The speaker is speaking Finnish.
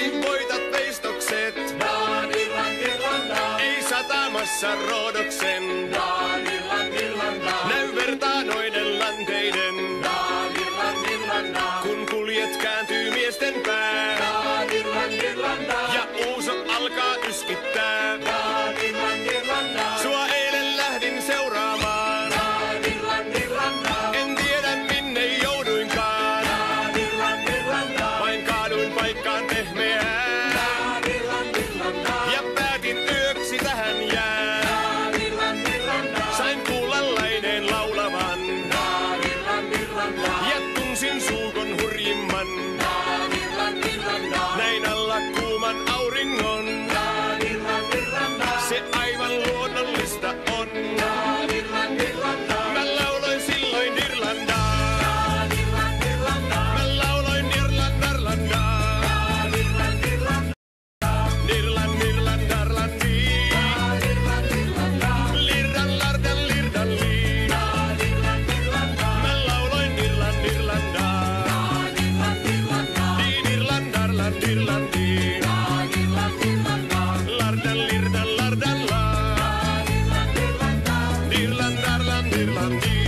yksin voitat veistokset. Ei satamassa roodoksen. Näy vertaa noiden lanteiden. Kun kuljet kääntyy miesten pää. Ja uuso alkaa yskittää. Sua eilen lähdin seuraamaan. En tiedä minne jouduinkaan. Vain kaaduin paikkaan pehmeään. Ja päätin yöksi tähän jää. Sain kuulla laineen laulavan. Ja tunsin suukon hurjimman. Näin alla kuuman auringon. Se aivan luonnollista on. Mä lauloin silloin Irlandaa. Mä lauloin Irlandarlandaa. Irlandarlandii. Lirranlardan lirdallii. Mä lauloin Irlandaa. Irlandarlandii. Lardan lirdan lardalla. Irlandarland, Irlandi.